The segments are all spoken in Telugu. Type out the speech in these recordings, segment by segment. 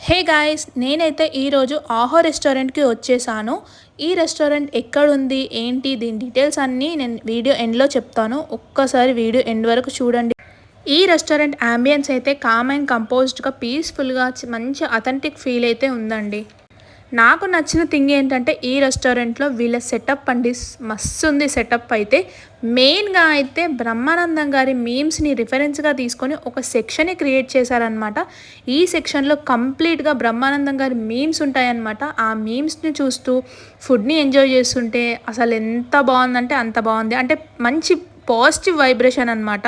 హే గాయ్స్, నేనైతే ఈరోజు ఆహో రెస్టారెంట్కి వచ్చేసాను. ఈ రెస్టారెంట్ ఎక్కడుంది ఏంటి దీని డీటెయిల్స్ అన్నీ నేను వీడియో ఎండ్లో చెప్తాను. ఒక్కసారి వీడియో ఎండ్ వరకు చూడండి. ఈ రెస్టారెంట్ అంబియన్స్ అయితే కామ్ అండ్ కంపోజ్డ్గా పీస్ఫుల్గా మంచి అథెంటిక్ ఫీల్ అయితే ఉందండి. నాకు నచ్చిన థింగ్ ఏంటంటే ఈ రెస్టారెంట్లో వీళ్ళ సెటప్ అండి, మస్తు ఉంది సెటప్ అయితే. మెయిన్గా అయితే బ్రహ్మానందం గారి మీమ్స్ని రిఫరెన్స్గా తీసుకొని ఒక సెక్షన్ని క్రియేట్ చేశారనమాట. ఈ సెక్షన్లో కంప్లీట్గా బ్రహ్మానందం గారి మీమ్స్ ఉంటాయన్నమాట. ఆ మీమ్స్ని చూస్తూ ఫుడ్ని ఎంజాయ్ చేస్తుంటే అసలు ఎంత బాగుందంటే అంత బాగుంది. అంటే మంచి పాజిటివ్ వైబ్రేషన్ అనమాట.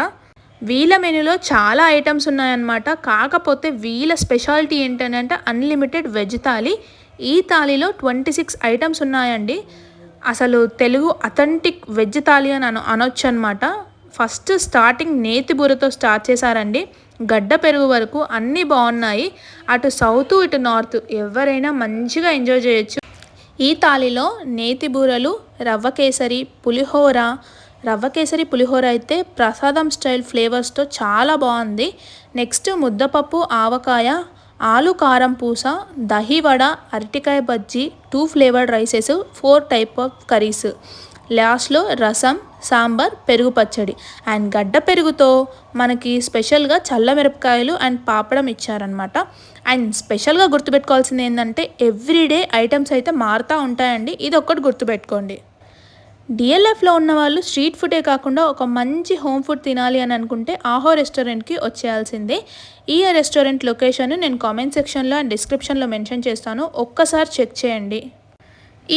వీళ్ళ మెనూలో చాలా ఐటమ్స్ ఉన్నాయన్నమాట. కాకపోతే వీళ్ళ స్పెషాలిటీ ఏంటంటే అన్లిమిటెడ్ వెజ్ థాలీ. ఈ థాలీలో 26 ఐటమ్స్ ఉన్నాయండి. అసలు తెలుగు అథెంటిక్ వెజ్ థాలీ అని అనొచ్చు అనమాట. ఫస్ట్ స్టార్టింగ్ నేతి బూరతో స్టార్ట్ చేశారండి. గడ్డ పెరుగు వరకు అన్నీ బాగున్నాయి. అటు సౌత్ ఇటు నార్త్ ఎవరైనా మంచిగా ఎంజాయ్ చేయొచ్చు. ఈ థాలీలో నేతి బూరలు, రవ్వ కేసరి పులిహోర అయితే ప్రసాదం స్టైల్ ఫ్లేవర్స్తో చాలా బాగుంది. నెక్స్ట్ ముద్దపప్పు, ఆవకాయ, ఆలు కారం పూస, దహివడ, అరటికాయ bajji, 2 flavoured rises, 4 type of curries, లాస్ట్లో రసం, సాంబార్, పెరుగు పచ్చడి అండ్ గడ్డ పెరుగుతో మనకి స్పెషల్గా చల్లమిరపకాయలు అండ్ పాపడం ఇచ్చారనమాట. అండ్ స్పెషల్గా గుర్తుపెట్టుకోవాల్సింది ఏంటంటే ఎవ్రీడే ఐటమ్స్ అయితే మారుతూ ఉంటాయండి. ఇది ఒక్కటి గుర్తుపెట్టుకోండి. డిఎల్ఎఫ్లో ఉన్న వాళ్ళు స్ట్రీట్ ఫుడే కాకుండా ఒక మంచి హోమ్ ఫుడ్ తినాలి అని అనుకుంటే ఆహో రెస్టారెంట్కి వచ్చేయాల్సిందే. ఈ రెస్టారెంట్ లొకేషన్ నేను కామెంట్ సెక్షన్లో అండ్ డిస్క్రిప్షన్లో మెన్షన్ చేస్తాను. ఒక్కసారి చెక్ చేయండి.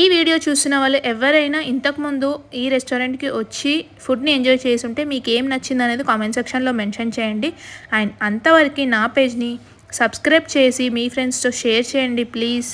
ఈ వీడియో చూసిన వాళ్ళు ఎవరైనా ఇంతకుముందు ఈ రెస్టారెంట్కి వచ్చి ఫుడ్ని ఎంజాయ్ చేసి ఉంటే మీకు ఏం నచ్చింది అనేది కామెంట్ సెక్షన్లో మెన్షన్ చేయండి. అండ్ అంతవరకు నా పేజ్ని సబ్స్క్రైబ్ చేసి మీ ఫ్రెండ్స్తో షేర్ చేయండి ప్లీజ్.